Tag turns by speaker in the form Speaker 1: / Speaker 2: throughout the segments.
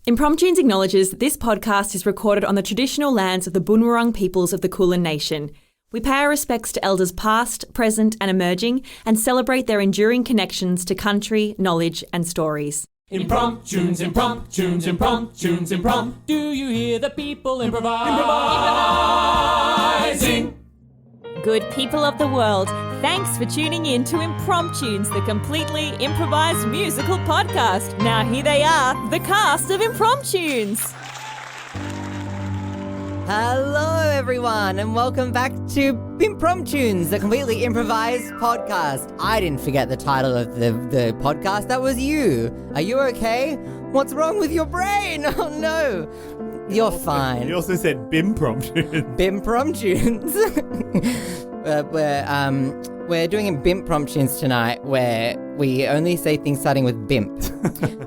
Speaker 1: Impromptunes acknowledges that this podcast is recorded on the traditional lands of the Bunurong peoples of the Kulin Nation. We pay our respects to elders past, present and emerging and celebrate their enduring connections to country, knowledge and stories.
Speaker 2: Impromptunes, impromptunes, impromptunes, imprompt. Do you hear the people improvising?
Speaker 1: Good people of the world, thanks for tuning in to Impromptunes, the completely improvised musical podcast. Now here they are, the cast of Impromptunes.
Speaker 3: Hello everyone and welcome back to Impromptunes, the completely improvised podcast. I didn't forget the title of the podcast, that was you. Are you okay? What's wrong with your brain? Oh no. You're fine.
Speaker 4: You also said Bimpromptunes.
Speaker 3: Bimpromptunes. We're doing a Bimpromptunes tonight where we only say things starting with bimp.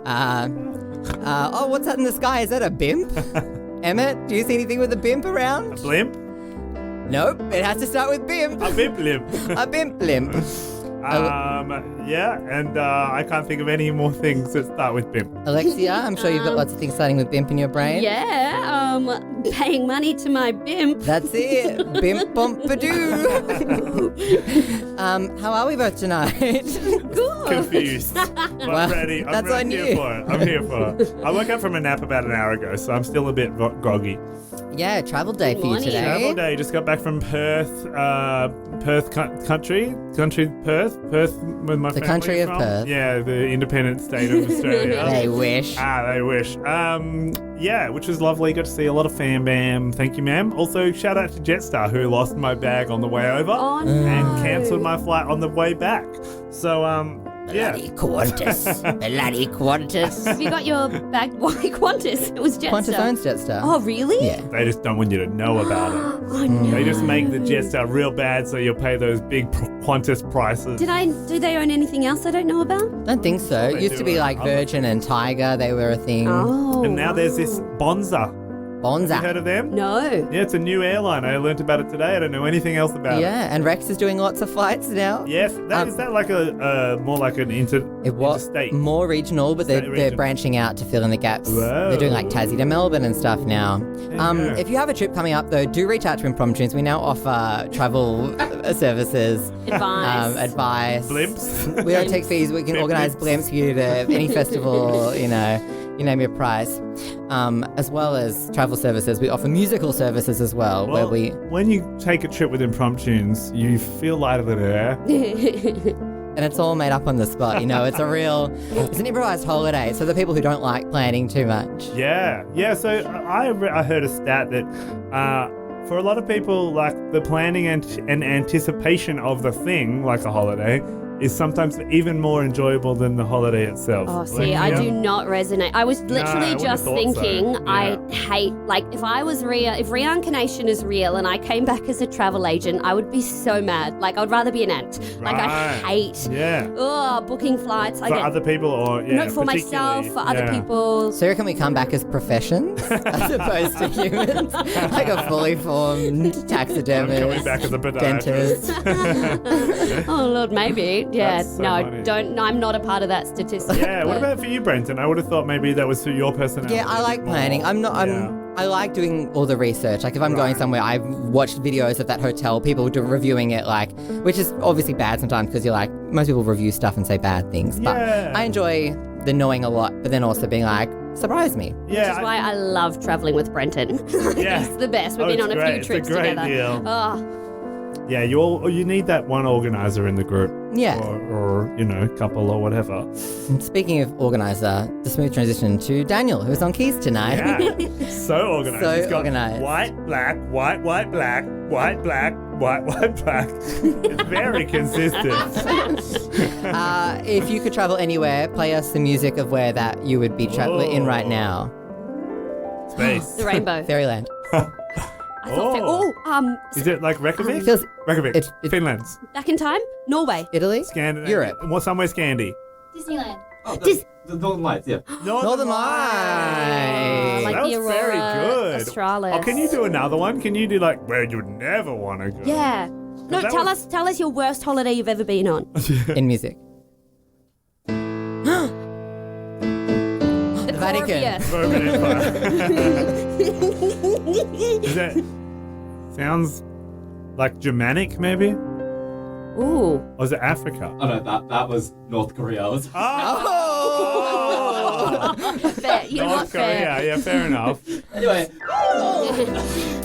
Speaker 3: Oh, what's that in the sky? Is that a bimp? Emmet, do you see anything with a bimp around?
Speaker 4: A blimp?
Speaker 3: Nope, it has to start with bimp.
Speaker 4: A bimp limp.
Speaker 3: A bimp limp.
Speaker 4: Yeah, and I can't think of any more things that start with bimp.
Speaker 3: Alexia, I'm sure you've got lots of things starting with bimp in your brain.
Speaker 5: Yeah, paying money to my bimp.
Speaker 3: That's it. Bimp bompadoo. How are we both tonight?
Speaker 5: Good.
Speaker 4: Confused. But
Speaker 3: Well,
Speaker 4: ready.
Speaker 3: that's
Speaker 4: I'm
Speaker 3: on
Speaker 4: here
Speaker 3: you.
Speaker 4: for it. I'm here for it. I woke up from a nap about an hour ago, so I'm still a bit groggy.
Speaker 3: Yeah, travel day
Speaker 5: Good
Speaker 3: for you
Speaker 5: morning.
Speaker 3: today.
Speaker 4: Travel day. Just got back from Perth, country Perth with my
Speaker 3: The
Speaker 4: family
Speaker 3: country of
Speaker 4: from.
Speaker 3: Perth.
Speaker 4: Yeah, the independent state of Australia.
Speaker 3: They wish.
Speaker 4: They wish. Yeah, which was lovely. Got to see a lot of fam bam. Thank you, ma'am. Also, shout out to Jetstar, who lost my bag on the way over
Speaker 5: Oh, no.
Speaker 4: and cancelled my flight on the way back. So, yeah.
Speaker 3: Bloody Qantas. Bloody Qantas.
Speaker 5: Have you got your bag? Why Qantas? It was Jetstar.
Speaker 3: Qantas owns Jetstar.
Speaker 5: Oh, really?
Speaker 3: Yeah.
Speaker 4: They just don't want you to know about it.
Speaker 5: Oh, no.
Speaker 4: They just make the Jetstar real bad, so you'll pay those big Qantas prices.
Speaker 5: Do they own anything else I don't know about?
Speaker 3: I don't think so. It
Speaker 4: They
Speaker 3: used
Speaker 4: do
Speaker 3: to be
Speaker 4: it.
Speaker 3: like Virgin and Tiger. They were a thing.
Speaker 5: Oh.
Speaker 4: And now there's this Bonza.
Speaker 3: Bonza.
Speaker 4: You heard of them?
Speaker 5: No.
Speaker 4: Yeah, it's a new airline. I learnt about it today. I don't know anything else about it.
Speaker 3: Yeah, and Rex is doing lots of flights now.
Speaker 4: Yes, is that like a more like an
Speaker 3: It was
Speaker 4: interstate?
Speaker 3: more regional, but they're
Speaker 4: Regional.
Speaker 3: branching out to fill in the gaps.
Speaker 4: Whoa.
Speaker 3: They're doing like Tassie to Melbourne and stuff now.
Speaker 4: Yeah.
Speaker 3: If you have a trip coming up, though, do reach out to Impromptunes. We now offer travel services, advice.
Speaker 4: Blimps?
Speaker 3: We don't take fees. We can
Speaker 4: Blimp
Speaker 3: organise
Speaker 4: blimps.
Speaker 3: blimps for you to any festival, you name your price. As well as travel services, we offer musical services as well, where we...
Speaker 4: When you take a trip with Impromptunes, you feel lighter than air.
Speaker 3: And it's all made up on the spot, it's it's an improvised holiday, so the people who don't like planning too much.
Speaker 4: Yeah. So I heard a stat that for a lot of people, like the planning and anticipation of the thing, like a holiday, is sometimes even more enjoyable than the holiday itself.
Speaker 5: Oh, see, I do not resonate. I was literally
Speaker 4: would've
Speaker 5: just
Speaker 4: thought so.
Speaker 5: thinking,
Speaker 4: Yeah.
Speaker 5: I hate, like, if reincarnation is real and I came back as a travel agent, I would be so mad. Like, I would rather be an ant. Like, I
Speaker 4: Right.
Speaker 5: hate,
Speaker 4: Yeah.
Speaker 5: booking flights. I
Speaker 4: For
Speaker 5: get,
Speaker 4: other people or, yeah.
Speaker 5: not for myself, for other
Speaker 4: yeah.
Speaker 5: people.
Speaker 3: So can we come back as professions as opposed to humans? Like a fully formed taxidermist,
Speaker 4: I'm coming back as a podiatrist.
Speaker 3: dentist.
Speaker 5: Oh, Lord, maybe. Yeah,
Speaker 4: That's so
Speaker 5: no,
Speaker 4: funny.
Speaker 5: no, I'm not a part of that statistic.
Speaker 4: Yeah, what about for you, Brenton? I would have thought maybe that was for your personality.
Speaker 3: Yeah, I
Speaker 4: a
Speaker 3: like
Speaker 4: bit more.
Speaker 3: planning. I like doing all the research. Like if I'm going somewhere, I've watched videos of that hotel, people reviewing it, which is obviously bad sometimes because you're like, most people review stuff and say bad things. But
Speaker 4: Yeah.
Speaker 3: I enjoy the knowing a lot, but then also being like, surprise me.
Speaker 4: Yeah,
Speaker 5: Which is why I love traveling with Brenton.
Speaker 4: Yeah.
Speaker 5: He's the best. We've
Speaker 4: Oh,
Speaker 5: been
Speaker 4: it's
Speaker 5: on a
Speaker 4: great.
Speaker 5: few
Speaker 4: It's a
Speaker 5: trips
Speaker 4: great
Speaker 5: together.
Speaker 4: deal.
Speaker 5: Oh,
Speaker 4: Yeah, you need that one organizer in the group.
Speaker 3: Yeah.
Speaker 4: Or couple or whatever.
Speaker 3: And speaking of organizer, the smooth transition to Daniel, who's on keys tonight.
Speaker 4: Yeah. So organized.
Speaker 3: So
Speaker 4: He's got
Speaker 3: organised.
Speaker 4: white, black, white, white, black, white, black, white, white, black. It's very consistent.
Speaker 3: If you could travel anywhere, play us the music of where that you would be traveling in right now.
Speaker 4: Space.
Speaker 5: the rainbow.
Speaker 3: Fairyland.
Speaker 5: I thought,
Speaker 4: Is it like Reykjavik?
Speaker 3: Feels-
Speaker 4: Reykjavik.
Speaker 3: It-
Speaker 4: Finland.
Speaker 5: back in time, Norway.
Speaker 3: Italy?
Speaker 4: Scandinavia.
Speaker 3: Europe.
Speaker 4: Well, somewhere Scandi.
Speaker 5: Disneyland.
Speaker 6: The Northern Lights, yeah.
Speaker 3: Northern Lights.
Speaker 5: Like
Speaker 4: that
Speaker 5: the
Speaker 4: was very
Speaker 5: Aurora
Speaker 4: good.
Speaker 5: Australis.
Speaker 4: Oh, can you do another one? Can you do like where you'd never want to go?
Speaker 5: Yeah. No,
Speaker 4: that
Speaker 5: tell
Speaker 4: was-
Speaker 5: us your worst holiday you've ever been on.
Speaker 3: In music.
Speaker 5: The
Speaker 3: Vatican.
Speaker 4: Roman Empire. Is that sounds like Germanic, maybe?
Speaker 5: Ooh.
Speaker 4: Or is it Africa?
Speaker 6: Oh no, that was North Korea. I was
Speaker 5: Fair. You know what?
Speaker 4: North
Speaker 5: Fair.
Speaker 4: Korea, yeah, fair enough.
Speaker 6: Anyway,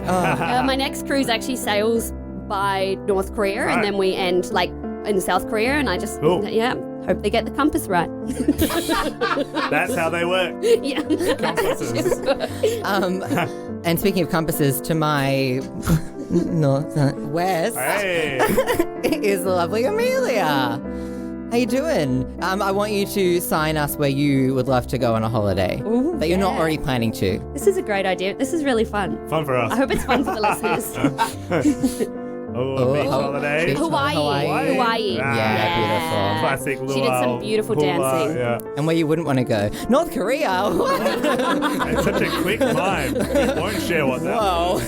Speaker 5: My next cruise actually sails by North Korea,
Speaker 4: Right.
Speaker 5: and then we end like in South Korea, and I just
Speaker 4: Cool.
Speaker 5: hope they get the compass right.
Speaker 4: That's how they work.
Speaker 5: Yeah.
Speaker 4: Compasses.
Speaker 3: And speaking of compasses, to my west
Speaker 4: Hey.
Speaker 3: is the lovely Amelia. How you doing? I want you to sign us where you would love to go on a holiday
Speaker 5: Ooh,
Speaker 3: that you're not
Speaker 5: yeah.
Speaker 3: already planning to.
Speaker 5: This is a great idea. This is really fun.
Speaker 4: Fun for
Speaker 5: I
Speaker 4: us.
Speaker 5: hope it's fun for the listeners.
Speaker 4: Oh, a beach holiday.
Speaker 3: beach
Speaker 5: Hawaii.
Speaker 3: Hawaii.
Speaker 4: Ah,
Speaker 3: Yeah, beautiful.
Speaker 4: Classic luau.
Speaker 5: She did some beautiful
Speaker 4: hula,
Speaker 5: dancing.
Speaker 4: Yeah.
Speaker 3: And where you wouldn't want to go. North Korea.
Speaker 4: It's such a quick mind. You won't share what that
Speaker 3: Whoa.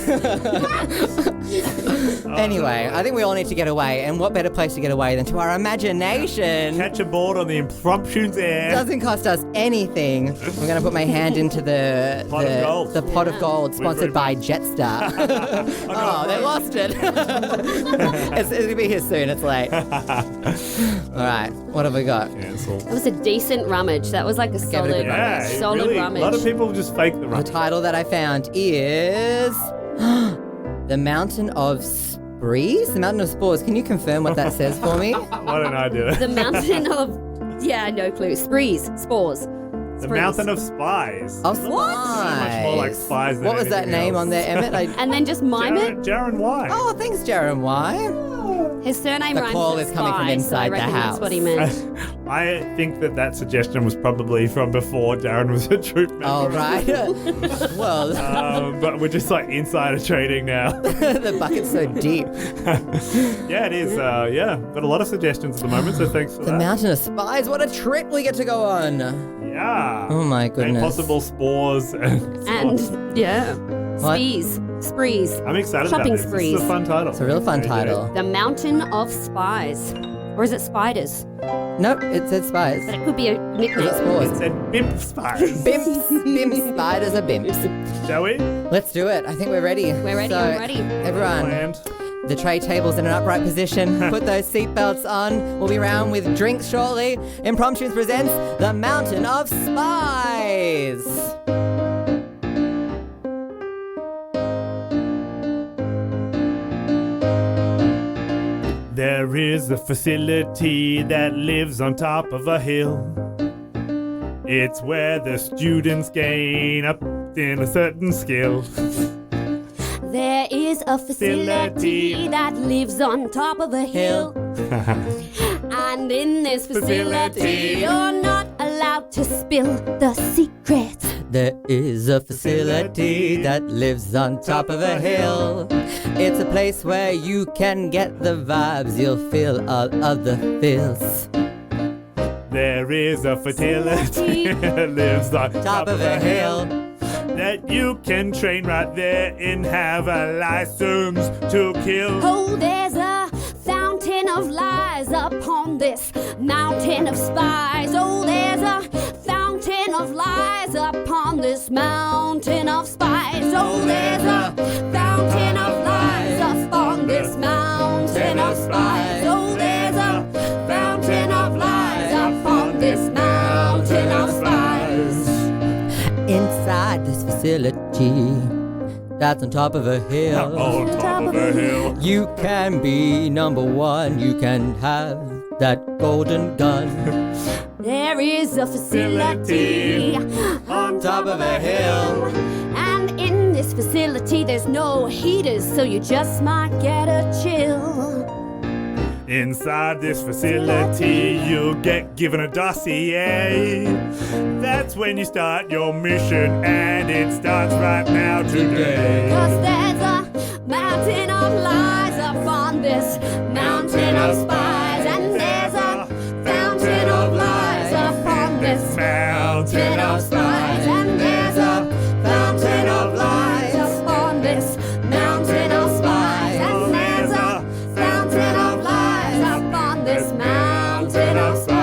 Speaker 3: Anyway, I think we all need to get away. And what better place to get away than to our imagination?
Speaker 4: Catch a board on the Impromptu's air.
Speaker 3: Doesn't cost us anything. I'm going to put my hand into the
Speaker 4: Pot of gold.
Speaker 3: the pot of gold sponsored by Jetstar. Oh, they lost it. It's going to be here soon. It's late. All right. What have we got?
Speaker 4: Cancel.
Speaker 5: That was a decent rummage. That was like a
Speaker 3: it a
Speaker 5: solid,
Speaker 3: good
Speaker 4: Yeah, it
Speaker 5: solid
Speaker 4: really,
Speaker 5: rummage.
Speaker 4: a lot of people just fake the
Speaker 3: The
Speaker 4: run.
Speaker 3: title that I found is The Mountain of Spies? The Mountain of Spores. Can you confirm what that says for me?
Speaker 4: Why don't I do it?
Speaker 5: The mountain of, no clue. Sprees, spores.
Speaker 4: The
Speaker 5: Sprees.
Speaker 4: Mountain of Spies.
Speaker 3: Of
Speaker 4: So much more like spies than
Speaker 3: What was that
Speaker 4: anything
Speaker 3: name
Speaker 4: else.
Speaker 3: on there, Emmet?
Speaker 5: And then just mime it.
Speaker 4: Jaron White.
Speaker 3: Oh, thanks, Jaron. Why?
Speaker 5: His surname
Speaker 3: The
Speaker 5: rhymes
Speaker 3: call
Speaker 5: with
Speaker 3: is coming from
Speaker 5: spy,
Speaker 3: inside
Speaker 5: so I
Speaker 3: the
Speaker 5: reckon
Speaker 3: house.
Speaker 5: That's what he meant.
Speaker 4: I think that suggestion was probably from before Jaron was a troop member.
Speaker 3: Oh, right. Well,
Speaker 4: But we're just like insider trading now.
Speaker 3: the bucket's so deep.
Speaker 4: Yeah, it is. Yeah, got a lot of suggestions at the moment, so thanks for
Speaker 3: The
Speaker 4: that.
Speaker 3: Mountain of Spies. What a trip we get to go on.
Speaker 4: Yeah.
Speaker 3: Oh, my
Speaker 4: And
Speaker 3: goodness.
Speaker 4: possible spores.
Speaker 5: And,
Speaker 3: What?
Speaker 5: sprees.
Speaker 4: I'm excited
Speaker 5: Shopping
Speaker 4: about this. This
Speaker 5: sprees.
Speaker 4: is a fun title.
Speaker 3: It's a real fun
Speaker 4: There you go.
Speaker 3: title.
Speaker 5: The Mountain of Spies. Or is it spiders?
Speaker 3: Nope, it said spies.
Speaker 5: But it could be a
Speaker 3: Is it
Speaker 5: nickname.
Speaker 4: It
Speaker 3: spores?
Speaker 4: said bimp spies.
Speaker 3: Bimps. Bimps. Spiders are bimps.
Speaker 4: Shall we?
Speaker 3: Let's do it. I think we're ready.
Speaker 5: We're ready,
Speaker 3: So,
Speaker 5: I'm ready.
Speaker 3: Everyone,
Speaker 4: Planned.
Speaker 3: the tray table's in an upright position. Put those seatbelts on. We'll be around with drinks shortly. Impromptus presents The Mountain of Spies.
Speaker 4: There is a facility that lives on top of a hill. It's where the students gain up in a certain skill.
Speaker 5: There is a facility that lives on top of a hill. And in this facility, you're not allowed to spill the secrets.
Speaker 3: There is a facility that lives on top of a hill. It's a place where you can get the vibes. You'll feel all of the feels.
Speaker 4: There is a facility that lives on
Speaker 3: Top of a hill.
Speaker 4: that you can train right there and have a license to kill.
Speaker 5: Oh, there's a fountain of lies upon this mountain of spies. Oh, there's a fountain of lies upon this mountain of spies. Oh, there's a fountain of lies upon this mountain of spies. Oh, there's a fountain of lies upon this mountain of spies.
Speaker 3: Inside this facility that's on top of a hill,
Speaker 4: On top of a hill.
Speaker 3: you can be number one. You can have that golden gun.
Speaker 5: There is a facility
Speaker 4: On
Speaker 3: Top of a hill.
Speaker 5: and in this facility there's no heaters, so you just might get a chill.
Speaker 4: Inside this facility, you'll get given a dossier. That's when you start your mission, and it starts right now today.
Speaker 5: Cause there's a mountain of lies upon this mountain of spies, and there's a fountain of lies upon this
Speaker 4: mountain
Speaker 5: of spies, and there's a fountain of lies upon this mountain of spies, and there's a fountain of lies upon this mountain of spies.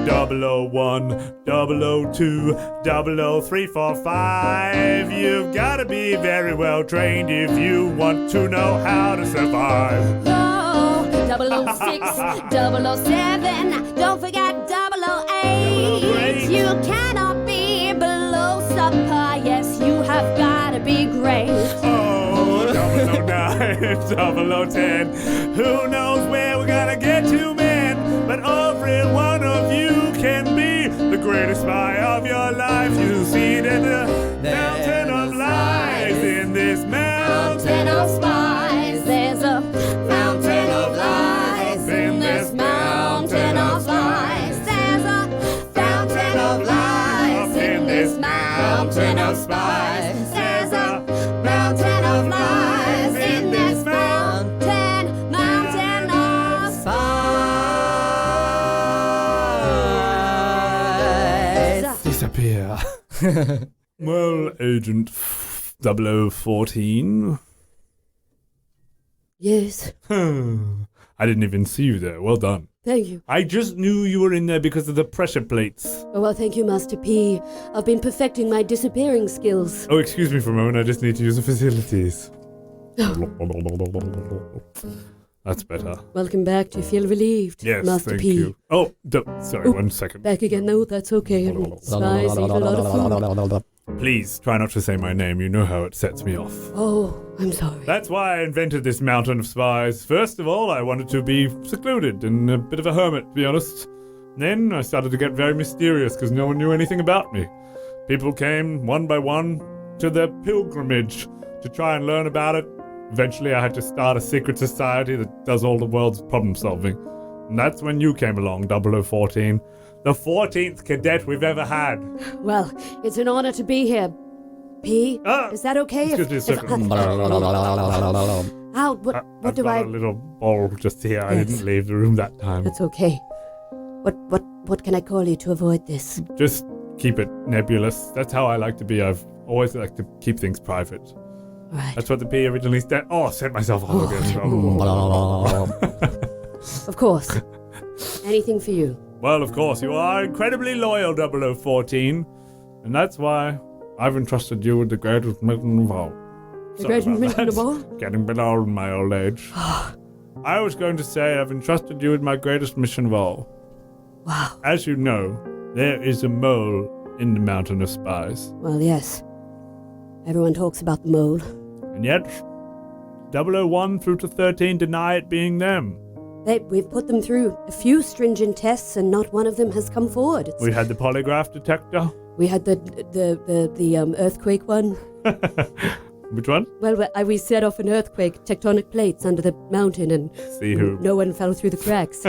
Speaker 4: 001, 002, 00345. You've got to be very well trained if you want to know how to survive.
Speaker 5: Oh, 006, 007, don't forget 008. You cannot be below subpar, yes, you have got to be great.
Speaker 4: Oh, 009, 0010. Who knows where we're gonna get to, man? But every one of you can be the greatest spy of your life. You see it in the mountain of lies. In this mountain of spies,
Speaker 5: there's a mountain of lies. In this mountain of spies, there's a fountain of lies. In this mountain of spies, there's a mountain of lies. In this mountain of spies.
Speaker 4: Disappear. Well, Agent 0014.
Speaker 7: Yes,
Speaker 4: I didn't even see you there. Well done.
Speaker 7: thank you.
Speaker 4: I just knew you were in there because of the pressure plates.
Speaker 7: Oh, well, thank you, Master P. I've been perfecting my disappearing skills.
Speaker 4: Oh, excuse me for a moment. I just need to use the facilities. That's better.
Speaker 7: Welcome back. Do you feel relieved,
Speaker 4: Yes,
Speaker 7: Master
Speaker 4: thank
Speaker 7: P?
Speaker 4: you. Oh, sorry, 1 second.
Speaker 7: Back again? No, that's okay. Spies eat a lot of food.
Speaker 4: Please try not to say my name. You know how it sets me off.
Speaker 7: Oh, I'm sorry.
Speaker 4: That's why I invented this Mountain of Spies. First of all, I wanted to be secluded and a bit of a hermit, to be honest. Then I started to get very mysterious because no one knew anything about me. People came one by one to their pilgrimage to try and learn about it. Eventually, I had to start a secret society that does all the world's problem solving. And that's when you came along, 0014. The 14th cadet we've ever had.
Speaker 7: Well, it's an honor to be here. P,
Speaker 4: Ah,
Speaker 7: is that okay?
Speaker 4: excuse me a second.
Speaker 7: How? What
Speaker 4: I've
Speaker 7: do
Speaker 4: got
Speaker 7: I?
Speaker 4: a little bowl just here. I
Speaker 7: Yes.
Speaker 4: didn't leave the room that time.
Speaker 7: That's okay. What can I call you to avoid this?
Speaker 4: Just keep it nebulous. That's how I like to be. I've always liked to keep things private.
Speaker 7: Right.
Speaker 4: That's what the P originally said. Oh, I set myself off again.
Speaker 7: Of course. Anything for you.
Speaker 4: Well, of course, you are incredibly loyal, 0014. And that's why I've entrusted you with the greatest mission of all.
Speaker 7: The greatest mission of all?
Speaker 4: Getting a bit old in my old age. I was going to say I've entrusted you with my greatest mission of all.
Speaker 7: Wow.
Speaker 4: As you know, there is a mole in the Mountain of Spies.
Speaker 7: Well, yes. Everyone talks about the mole.
Speaker 4: And yet, 001 through to 13 deny it being them.
Speaker 7: We've put them through a few stringent tests, and not one of them has come forward.
Speaker 4: We had the polygraph detector.
Speaker 7: We had the earthquake one.
Speaker 4: Which one?
Speaker 7: Well, we set off an earthquake, tectonic plates under the mountain, and
Speaker 4: See who.
Speaker 7: no one fell through the cracks.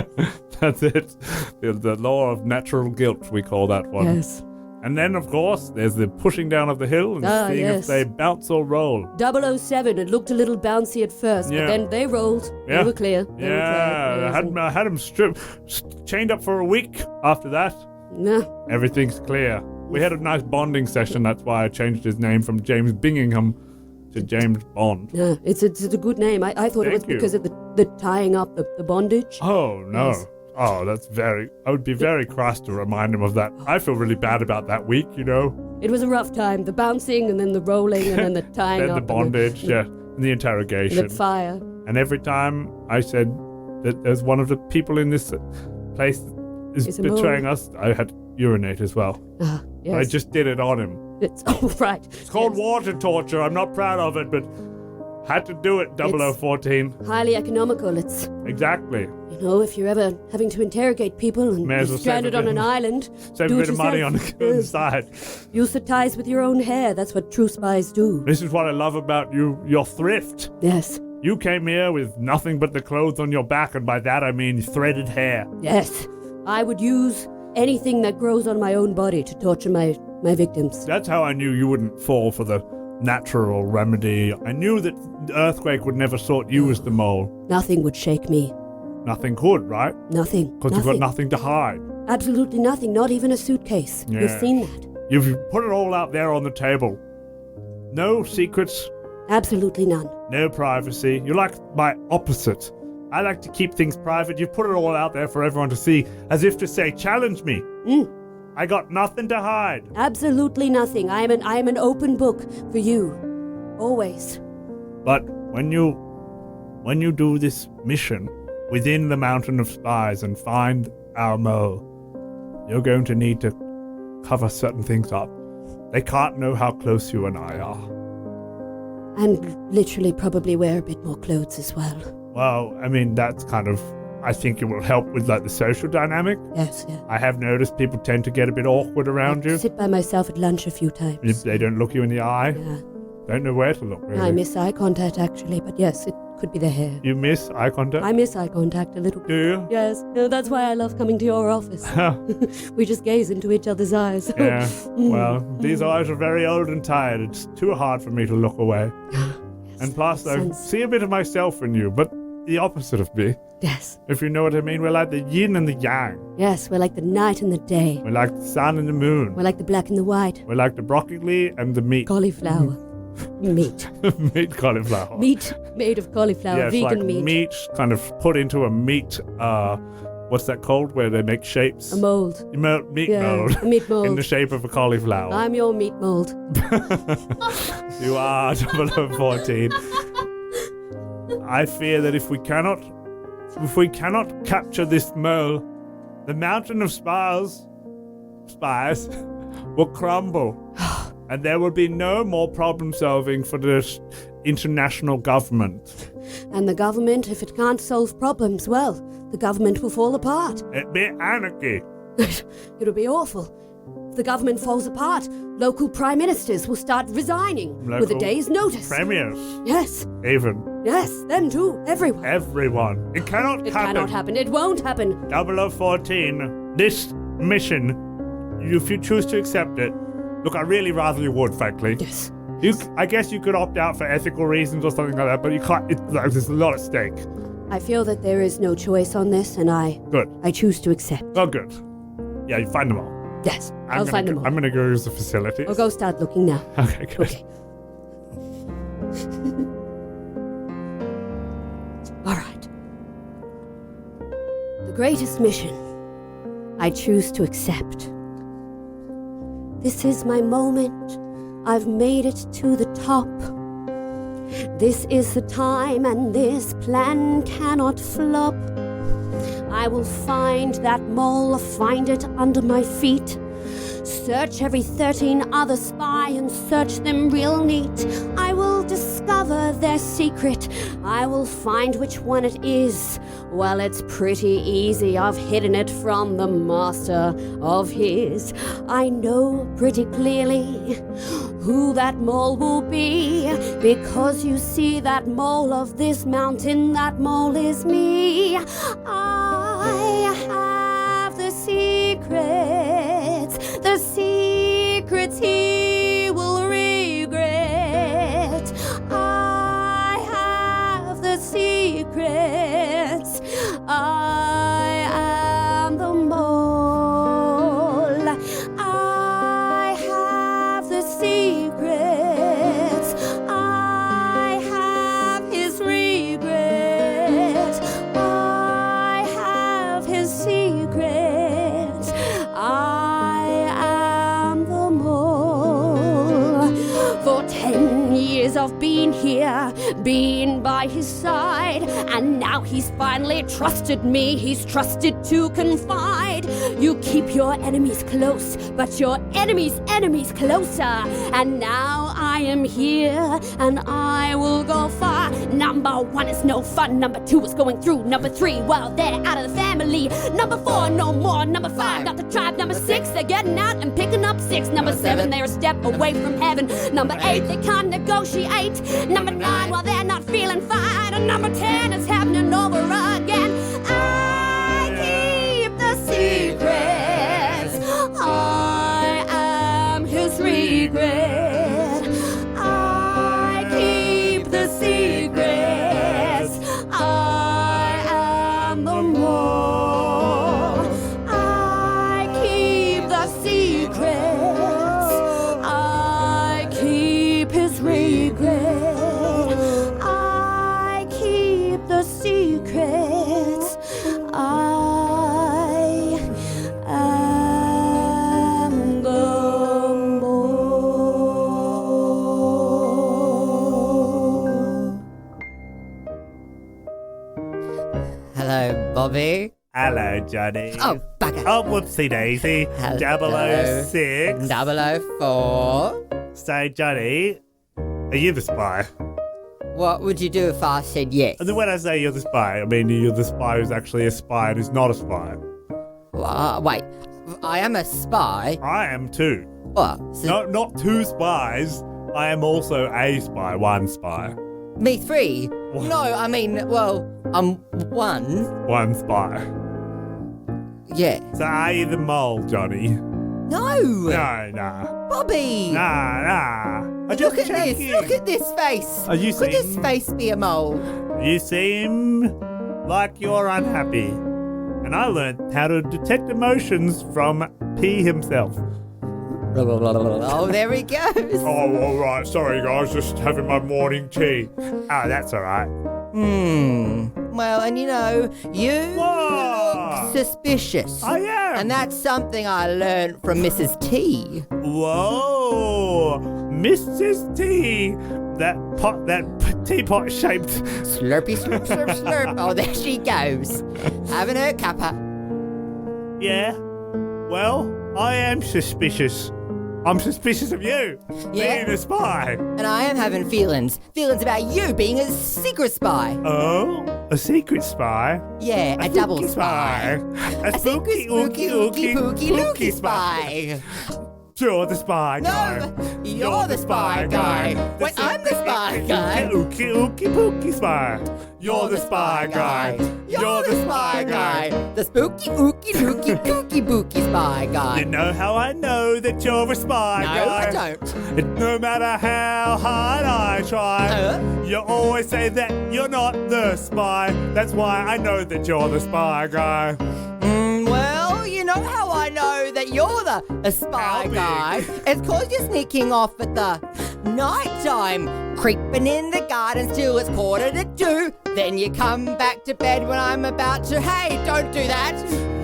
Speaker 4: That's it. The law of natural guilt, we call that one.
Speaker 7: Yes.
Speaker 4: And then, of course, there's the pushing down of the hill and seeing
Speaker 7: yes.
Speaker 4: if they bounce or roll.
Speaker 7: 007, it looked a little bouncy at first,
Speaker 4: Yeah.
Speaker 7: but then they rolled.
Speaker 4: Yeah.
Speaker 7: They were clear. They were
Speaker 4: Yeah,
Speaker 7: clear.
Speaker 4: I had them chained up for a week after that.
Speaker 7: Nah.
Speaker 4: Everything's clear. We had a nice bonding session. That's why I changed his name from James Bingingham to James Bond.
Speaker 7: Nah, it's a good name. I thought it was
Speaker 4: Thank you.
Speaker 7: because of the tying up the bondage.
Speaker 4: Oh, no.
Speaker 7: Yes.
Speaker 4: Oh, I would be very cross to remind him of that. I feel really bad about that week, you know?
Speaker 7: It was a rough time. The bouncing and then the rolling and then the tying
Speaker 4: Then
Speaker 7: up.
Speaker 4: the bondage, yeah, and the interrogation.
Speaker 7: And the fire.
Speaker 4: And every time I said that there's one of the people in this place is
Speaker 7: Is a
Speaker 4: betraying
Speaker 7: mole.
Speaker 4: us, I had to urinate as well.
Speaker 7: Yes.
Speaker 4: I just did it on him.
Speaker 7: It's right.
Speaker 4: It's called water torture. I'm not proud of it, but had to do it, 0014.
Speaker 7: Highly economical. It's,
Speaker 4: Exactly.
Speaker 7: you know, if you're ever having to interrogate people and
Speaker 4: May as
Speaker 7: you're
Speaker 4: well
Speaker 7: stranded
Speaker 4: save a
Speaker 7: on an
Speaker 4: bit-
Speaker 7: island,
Speaker 4: Save
Speaker 7: do
Speaker 4: a
Speaker 7: it
Speaker 4: bit of money on
Speaker 7: yourself.
Speaker 4: the
Speaker 7: Yes.
Speaker 4: side.
Speaker 7: Use the ties with your own hair. That's what true spies do.
Speaker 4: This is what I love about you, your thrift.
Speaker 7: Yes.
Speaker 4: You came here with nothing but the clothes on your back, and by that I mean threaded hair.
Speaker 7: Yes. I would use anything that grows on my own body to torture my victims.
Speaker 4: That's how I knew you wouldn't fall for the natural remedy. I knew that the earthquake would never sort you as the mole.
Speaker 7: Nothing would shake me.
Speaker 4: Nothing could, right?
Speaker 7: Nothing.
Speaker 4: Because you've got nothing to hide.
Speaker 7: Absolutely nothing. Not even a suitcase.
Speaker 4: Yeah.
Speaker 7: You've seen that.
Speaker 4: You've put it all out there on the table. No secrets,
Speaker 7: Absolutely none.
Speaker 4: no privacy. You're like my opposite. I like to keep things private. You've put it all out there for everyone to see, as if to say, challenge me. I got nothing to hide.
Speaker 7: Absolutely nothing. I am an open book for you. Always.
Speaker 4: But when you do this mission within the Mountain of Spies and find our mole, you're going to need to cover certain things up. They can't know how close you and I are.
Speaker 7: And literally probably wear a bit more clothes as well.
Speaker 4: Well, I mean, that's kind of, I think it will help with like the social dynamic.
Speaker 7: Yes, yeah.
Speaker 4: I have noticed people tend to get a bit awkward around you.
Speaker 7: Sit by myself at lunch a few times.
Speaker 4: If they don't look you in the eye.
Speaker 7: Yeah.
Speaker 4: Don't know where to look, really.
Speaker 7: I miss eye contact, actually, but yes, it could be the hair.
Speaker 4: You miss eye contact?
Speaker 7: I miss eye contact a little bit.
Speaker 4: Do you?
Speaker 7: Yes, no, that's why I love coming to your office. We just gaze into each other's eyes.
Speaker 4: Yeah, well, these eyes are very old and tired. It's too hard for me to look away. And plus, I see a bit of myself in you, but the opposite of me.
Speaker 7: Yes.
Speaker 4: If you know what I mean, we're like the yin and the yang.
Speaker 7: Yes, we're like the night and the day.
Speaker 4: We're like the sun and the moon.
Speaker 7: We're like the black and the white.
Speaker 4: We're like the broccoli and the meat.
Speaker 7: Cauliflower. Meat.
Speaker 4: Meat cauliflower.
Speaker 7: Meat made of cauliflower,
Speaker 4: yeah, it's
Speaker 7: vegan
Speaker 4: like
Speaker 7: meat.
Speaker 4: Meat kind of put into a meat, what's that called, where they make shapes?
Speaker 7: A mold.
Speaker 4: Meat
Speaker 7: Yeah,
Speaker 4: mold.
Speaker 7: a meat mold.
Speaker 4: In the shape of a cauliflower.
Speaker 7: I'm your meat mold.
Speaker 4: You are 014. I fear that if we cannot capture this mole, the Mountain of Spies will crumble. And there will be no more problem solving for this international government.
Speaker 7: And the government, if it can't solve problems, well, the government will fall apart.
Speaker 4: It'd be anarchy.
Speaker 7: It'll be awful. If the government falls apart, local prime ministers will start resigning with a day's notice.
Speaker 4: Premiers.
Speaker 7: Yes.
Speaker 4: Even.
Speaker 7: Yes, them too. Everyone.
Speaker 4: Everyone. It cannot happen.
Speaker 7: It cannot happen. It won't happen.
Speaker 4: 0014, this mission, if you choose to accept it, look, I really rather you would, frankly.
Speaker 7: Yes.
Speaker 4: I guess you could opt out for ethical reasons or something like that, but you can't. There's a lot at stake.
Speaker 7: I feel that there is no choice on this, and I choose to accept.
Speaker 4: Oh, good. Yeah, you find them all.
Speaker 7: Yes, I'll find them all.
Speaker 4: I'm going to go use the facilities.
Speaker 7: I'll go start looking now.
Speaker 4: Okay, good.
Speaker 7: Okay. All right. The greatest mission I choose to accept. This is my moment. I've made it to the top. This is the time, and this plan cannot flop. I will find that mole, find it under my feet. Search every 13 other spy and search them real neat. I will discover their secret. I will find which one it is. Well, it's pretty easy. I've hidden it from the master of his. I know pretty clearly who that mole will be, because you see that mole of this mountain, that mole is me. I have the secrets he will regret. I have the secrets. I am the mole. I have the secrets. I have his regret. I have his secrets. I am the mole. For 10 years I've been here, been by his side, and now he's finally trusted me. He's trusted to confide. You keep your enemies close, but your enemies' enemies closer. And now I am here, and I will go far. Number 1 is no fun. Number 2 is going through. Number 3, well, they're out of the family. Number 4, no more. Number 5, not the tribe. Number 6, they're getting out and picking up 6. Number 7, they're a step away from heaven. Number 8, they can't negotiate. Number 9, well, they're not feeling fine. And number 10 is happening over again. I keep the secrets. I am his regret. I keep the secrets. I am the mole. I keep the secrets. I keep his regret. I keep the secret.
Speaker 3: Bobby.
Speaker 4: Hello, Johnny.
Speaker 3: Oh, bugger.
Speaker 4: Oh, whoopsie daisy.
Speaker 3: Hello.
Speaker 4: 006.
Speaker 3: 004.
Speaker 4: So, Johnny, are you the spy?
Speaker 3: What would you do if I said yes?
Speaker 4: And then when I say you're the spy, I mean you're the spy who's actually a spy and who's not a spy.
Speaker 3: Wait, I am a spy.
Speaker 4: I am too.
Speaker 3: What? So
Speaker 4: Not two spies. I am also a spy, one spy.
Speaker 3: me three?
Speaker 4: What?
Speaker 3: No, I mean, well, I'm one.
Speaker 4: One spy.
Speaker 3: Yeah.
Speaker 4: So are you the mole, Johnny?
Speaker 3: No!
Speaker 4: No.
Speaker 3: Bobby!
Speaker 4: Nah. I
Speaker 3: Look
Speaker 4: just
Speaker 3: at
Speaker 4: checking.
Speaker 3: this! Look at this face!
Speaker 4: Are you
Speaker 3: Could this
Speaker 4: seeing-
Speaker 3: face be a mole?
Speaker 4: You seem like you're unhappy. And I learned how to detect emotions from P himself.
Speaker 3: Oh, there he goes.
Speaker 4: Oh, all right. Sorry, guys. Just having my morning tea. Oh, that's all right.
Speaker 3: Well, and you know, you
Speaker 4: Whoa.
Speaker 3: look suspicious.
Speaker 4: I am.
Speaker 3: And that's something I learned from Mrs. T.
Speaker 4: Whoa, Mrs. T. That teapot shaped.
Speaker 3: Slurpy, slurp, slurp, slurp. Oh, there she goes. Having her cuppa.
Speaker 4: Yeah. Well, I am suspicious. I'm suspicious of you
Speaker 3: Yeah?
Speaker 4: being a spy.
Speaker 3: And I am having feelings. Feelings about you being a secret spy.
Speaker 4: Oh, a secret spy.
Speaker 3: Yeah, a double spy.
Speaker 4: A spooky, ooky, ooky,
Speaker 3: pooky,
Speaker 4: pooky
Speaker 3: looky
Speaker 4: spy.
Speaker 3: spy.
Speaker 4: You're the spy guy.
Speaker 3: No, you're the spy guy. Wait, I'm the spy guy.
Speaker 4: Ooky, ooky, pooky spy. You're the spy guy.
Speaker 3: You're the spy guy. The spooky, ooky, dooky, kooky, booky spy guy.
Speaker 4: You know how I know that you're a spy
Speaker 3: No,
Speaker 4: guy?
Speaker 3: I don't.
Speaker 4: No matter how hard I try, you always say that you're not the spy. That's why I know that you're the spy guy.
Speaker 3: Well, you know how I know that you're the spy
Speaker 4: How big?
Speaker 3: guy? It's because you're sneaking off at the night time, creeping in the garden till it's 1:45. Then you come back to bed when I'm about to. Hey, don't do that.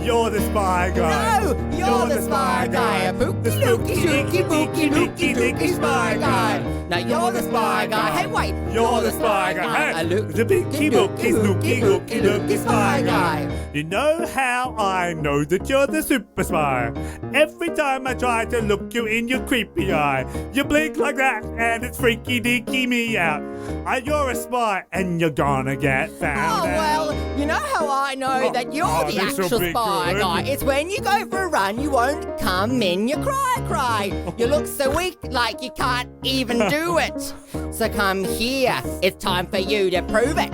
Speaker 4: You're the spy guy.
Speaker 3: No, you're the spy guy. A
Speaker 4: The
Speaker 3: pooky,
Speaker 4: spooky,
Speaker 3: looky, shooky, booky,
Speaker 4: dooky,
Speaker 3: looky, dooky spy guy. Now you're the spy guy. Hey, wait.
Speaker 4: You're the spy guy.
Speaker 3: A
Speaker 4: Hey,
Speaker 3: look,
Speaker 4: the booky, booky, looky, looky, looky spy guy. You know how I know that you're the super spy? Every time I try to look you in your creepy eye, you blink like that and it's freaky deaky me out. You're a spy and you're gonna get found
Speaker 3: Oh,
Speaker 4: out.
Speaker 3: well, you know how I know that you're the
Speaker 4: this'll
Speaker 3: actual
Speaker 4: be
Speaker 3: spy
Speaker 4: good.
Speaker 3: guy? It's when you go for a run, you won't come in, you cry. You look so weak, like you can't even do it. So come here, it's time for you to prove it.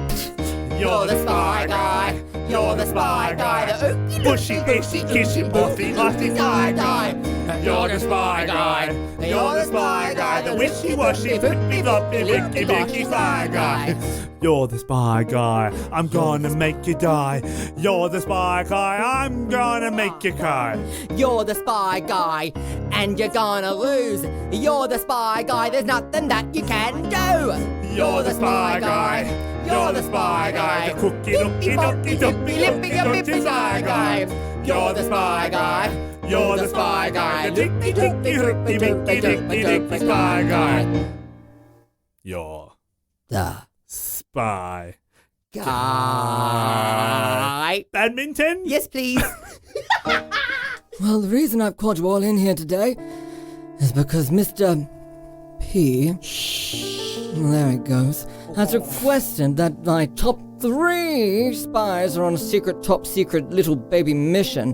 Speaker 3: You're the spy guy. You're the spy guy. The ookie
Speaker 4: Bushy,
Speaker 3: dookie
Speaker 4: fishy,
Speaker 3: bookie
Speaker 4: kissy,
Speaker 3: dookie
Speaker 4: buffy,
Speaker 3: bookie
Speaker 4: lotty
Speaker 3: spy
Speaker 4: guy.
Speaker 3: guy.
Speaker 4: You're the spy guy. You're the spy guy. The wishy-washy, flippy, floppy, licky, licky spy guy. You're the spy guy. I'm gonna make you die. You're the spy guy. I'm gonna make you cry.
Speaker 3: You're the spy guy, and you're gonna lose. You're the spy guy, there's nothing that you can do.
Speaker 4: You're the spy guy. You're the spy guy. The cookie, looky, ducky, duppy, lippy, duppy spy guy. You're the spy guy. You're the spy guy. The dicky, dicky, hooky, dicky, dicky, dicky spy guy. You're
Speaker 3: The
Speaker 4: spy
Speaker 3: guy.
Speaker 4: Badminton?
Speaker 3: Yes, please. Well, the reason I've called you all in here today is because Mr. P. There he goes. Has requested that my top 3 spies are on a top secret little baby mission.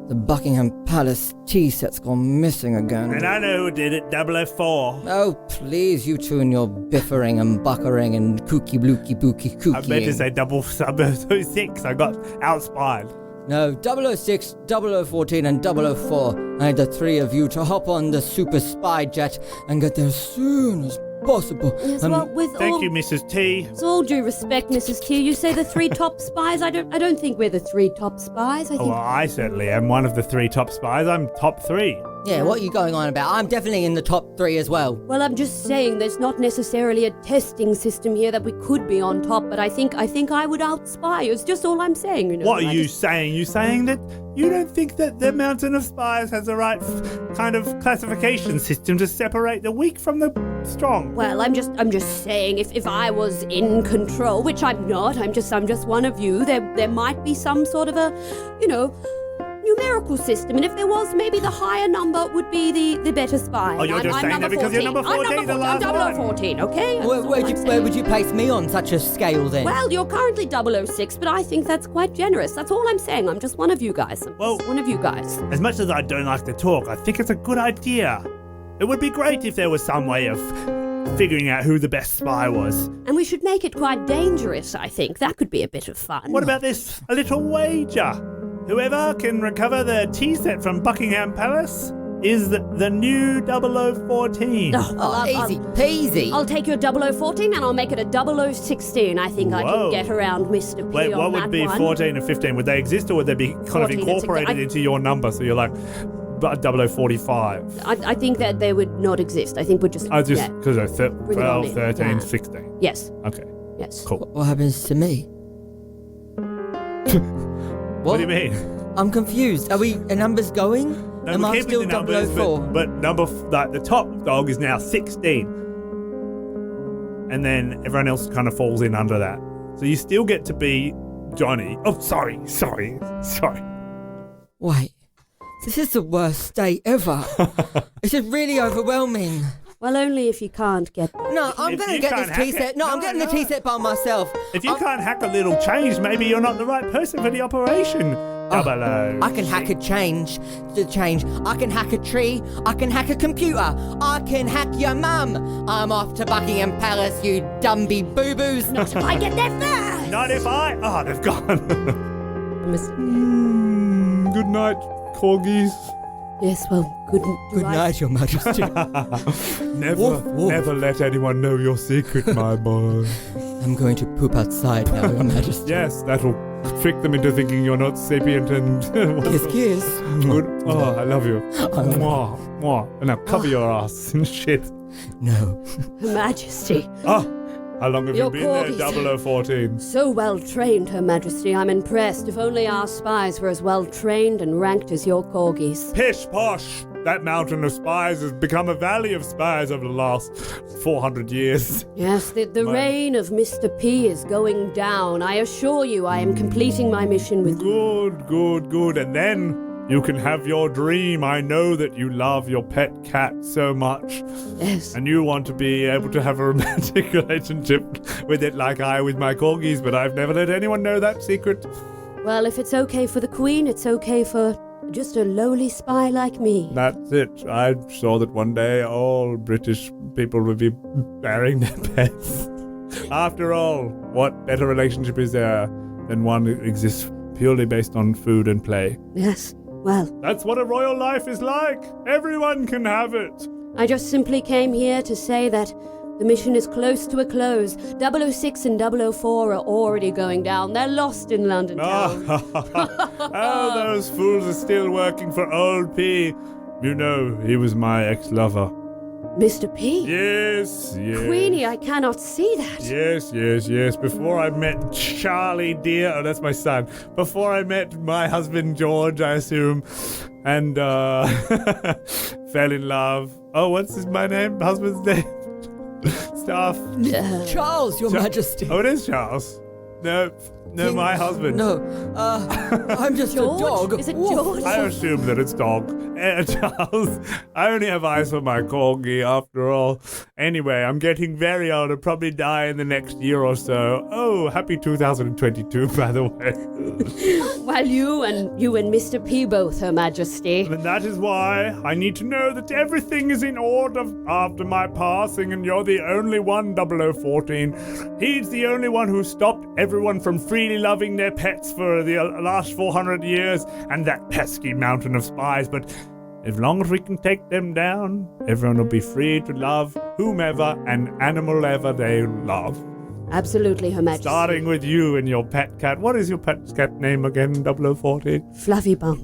Speaker 3: The Buckingham Palace tea set's gone missing again.
Speaker 4: And I know who did it, 004.
Speaker 3: Oh, please, you two and your biffering and buckering and kooky blooky booky kooky.
Speaker 4: I meant to say 006. I got outspied.
Speaker 3: No, 006, 0014 and 004. I need the 3 of you to hop on the super spy jet and get there as soon as possible.
Speaker 7: Yes, well, with
Speaker 4: Thank
Speaker 7: all,
Speaker 4: you, Mrs. T.
Speaker 7: with all due respect, Mrs. T, you say the 3 top spies. I don't think we're the 3 top spies. I
Speaker 4: Oh,
Speaker 7: think
Speaker 4: well, I certainly am one of the 3 top spies. I'm top 3.
Speaker 3: Yeah, what are you going on about? I'm definitely in the top 3 as well.
Speaker 7: Well, I'm just saying there's not necessarily a testing system here that we could be on top, but I think I would outspy you. It's just all I'm saying, you know.
Speaker 4: What are you saying? You saying that you don't think that the Mountain of Spies has the right kind of classification system to separate the weak from the strong?
Speaker 7: Well, I'm just saying if I was in control, which I'm not, I'm just one of you, there might be some sort of a, numerical system, and if there was, maybe the higher number would be the better spy.
Speaker 4: Oh, you're just saying that because you're number 14, the last one.
Speaker 7: I'm 014, okay?
Speaker 3: Where would you place me on such a scale then?
Speaker 7: Well, you're currently 006, but I think that's quite generous. That's all I'm saying. I'm just one of you guys. One of you guys.
Speaker 4: As much as I don't like to talk, I think it's a good idea. It would be great if there was some way of figuring out who the best spy was.
Speaker 7: And we should make it quite dangerous, I think. That could be a bit of fun.
Speaker 4: What about this? A little wager. Whoever can recover the tea set from Buckingham Palace is the new 0014.
Speaker 3: Easy peasy.
Speaker 7: I'll take your 0014 and I'll make it a 0016. I think I can get around Mr. P.
Speaker 4: Wait,
Speaker 7: on
Speaker 4: what
Speaker 7: that
Speaker 4: would be
Speaker 7: one.
Speaker 4: 14 and 15? Would they exist, or would they be kind of
Speaker 7: 14 and 16.
Speaker 4: incorporated into your number? So you're like 0045.
Speaker 7: I think that they would not exist. I think we're just...
Speaker 4: I just because they're
Speaker 7: Bring it on
Speaker 4: 12,
Speaker 7: in.
Speaker 4: 13,
Speaker 7: Yeah.
Speaker 4: 16.
Speaker 7: Yes.
Speaker 4: Okay,
Speaker 7: Yes.
Speaker 4: cool.
Speaker 3: What happens to me?
Speaker 4: What do you mean?
Speaker 3: I'm confused. Are numbers going?
Speaker 4: No,
Speaker 3: Am
Speaker 4: we're
Speaker 3: I
Speaker 4: keeping
Speaker 3: still
Speaker 4: the numbers,
Speaker 3: 004?
Speaker 4: but the top dog is now 16, and then everyone else kind of falls in under that. So you still get to be Johnny. Oh, sorry.
Speaker 3: Wait, this is the worst day ever. This is really overwhelming.
Speaker 7: Well, only if you can't get...
Speaker 3: No, I'm
Speaker 4: If
Speaker 3: going to
Speaker 4: you
Speaker 3: get
Speaker 4: can't
Speaker 3: this
Speaker 4: hack
Speaker 3: tea set.
Speaker 4: it.
Speaker 3: No, I'm
Speaker 4: No,
Speaker 3: getting the
Speaker 4: no.
Speaker 3: tea set by myself.
Speaker 4: If you can't hack a little change, maybe you're not the right person for the operation.
Speaker 3: I can hack a change. I can hack a tree. I can hack a computer. I can hack your mum. I'm off to Buckingham Palace, you dumby boo-boos.
Speaker 7: Not if I get there first!
Speaker 4: Not if I... Oh, they've gone.
Speaker 7: Mr.
Speaker 4: Good night, corgis.
Speaker 7: Yes, well, good
Speaker 3: Good night, Your Majesty.
Speaker 4: Never let anyone know your secret, my boy.
Speaker 3: I'm going to poop outside now, Your Majesty.
Speaker 4: Yes, that'll trick them into thinking you're not sapient and...
Speaker 3: Kiss.
Speaker 4: Good. Oh, I love you. Mwah, mwah. And now cover your ass in shit.
Speaker 3: No.
Speaker 7: Her Majesty.
Speaker 4: Oh, how long have
Speaker 7: Your
Speaker 4: you been there,
Speaker 7: corgis.
Speaker 4: 0014?
Speaker 7: So well trained, Her Majesty. I'm impressed. If only our spies were as well trained and ranked as your corgis.
Speaker 4: Pish posh! That Mountain of Spies has become a valley of spies over the last 400 years.
Speaker 7: Yes, the reign of Mr. P is going down. I assure you, I am completing my mission with you.
Speaker 4: Good. And then you can have your dream. I know that you love your pet cat so much.
Speaker 7: Yes.
Speaker 4: And you want to be able to have a romantic relationship with it like I with my corgis, but I've never let anyone know that secret.
Speaker 7: Well, if it's okay for the Queen, it's okay for just a lowly spy like me.
Speaker 4: That's it. I saw that one day all British people would be burying their pets. After all, what better relationship is there than one that exists purely based on food and play?
Speaker 7: Yes. Well,
Speaker 4: That's what a royal life is like. Everyone can have it.
Speaker 7: I just simply came here to say that the mission is close to a close. 006 and 004 are already going down. They're lost in London town.
Speaker 4: Oh, those fools are still working for old P. You know, he was my ex-lover.
Speaker 7: Mr. P?
Speaker 4: Yes.
Speaker 7: Queenie, I cannot see that.
Speaker 4: Yes. Before I met Charlie, dear, oh, that's my son. Before I met my husband, George, I assume, and fell in love. Oh, what's my name? Husband's name? Stuff.
Speaker 3: Charles, Your Majesty.
Speaker 4: Oh, it is Charles. No, my husband.
Speaker 3: No, I'm just
Speaker 7: George?
Speaker 3: a dog.
Speaker 7: Is it
Speaker 3: Woof.
Speaker 7: George?
Speaker 4: I assume that it's dog. Charles, I only have eyes for my corgi after all. Anyway, I'm getting very old. I'll probably die in the next year or so. Oh, happy 2022, by the way.
Speaker 7: Well, you and Mr. P both, Her Majesty.
Speaker 4: And that is why I need to know that everything is in order after my passing, and you're the only one, 0014. He's the only one who stopped everyone from freely loving their pets for the last 400 years, and that pesky Mountain of Spies. But as long as we can take them down, everyone will be free to love whomever and animal ever they love.
Speaker 7: Absolutely, Her Majesty.
Speaker 4: Starting with you and your pet cat. What is your pet cat name again, 0014?
Speaker 7: Fluffy Bum.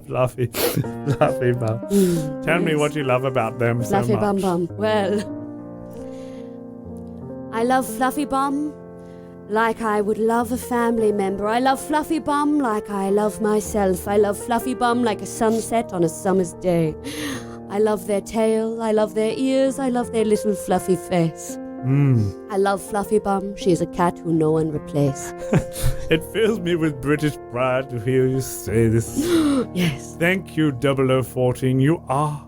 Speaker 4: Fluffy. Fluffy Bum. Tell me what you love about them
Speaker 7: Fluffy
Speaker 4: so much.
Speaker 7: Bum Bum. Well, I love Fluffy Bum like I would love a family member. I love Fluffy Bum like I love myself. I love Fluffy Bum like a sunset on a summer's day. I love their tail, I love their ears, I love their little fluffy face. I love Fluffy Bum. She is a cat who no one replace.
Speaker 4: It fills me with British pride to hear you say this.
Speaker 7: Yes.
Speaker 4: Thank you, 0014. You are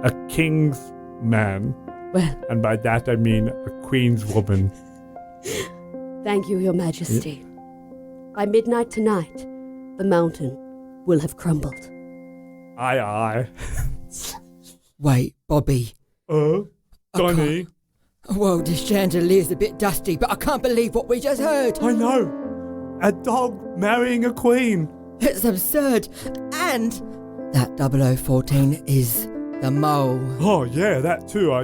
Speaker 4: a king's man.
Speaker 7: Well,
Speaker 4: And by that I mean a queen's woman.
Speaker 7: thank you, Your Majesty. By midnight tonight, the mountain will have crumbled.
Speaker 4: Aye, aye.
Speaker 3: Wait, Bobby.
Speaker 4: Johnny.
Speaker 3: Whoa, this chandelier's a bit dusty, but I can't believe what we just heard.
Speaker 4: I know. A dog marrying a queen.
Speaker 3: It's absurd. And that 0014 is the mole.
Speaker 4: Oh, yeah, that too. I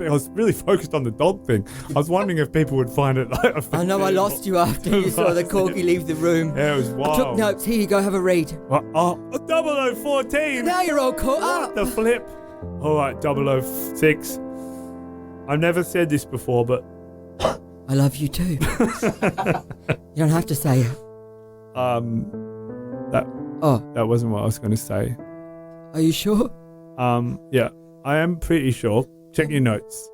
Speaker 4: was really focused on the dog thing. I was wondering if people would find it like
Speaker 3: I know I lost you after you saw the corgi leave the room.
Speaker 4: Yeah, it was
Speaker 3: I
Speaker 4: wild.
Speaker 3: took notes. Here you go, have a read.
Speaker 4: Oh, 0014.
Speaker 3: Now you're all caught up.
Speaker 4: The flip. All right, 006. I've never said this before, but
Speaker 3: I love you too. You don't have to say it.
Speaker 4: that wasn't what I was going to say.
Speaker 3: Are you sure?
Speaker 4: Yeah, I am pretty sure. Check your notes.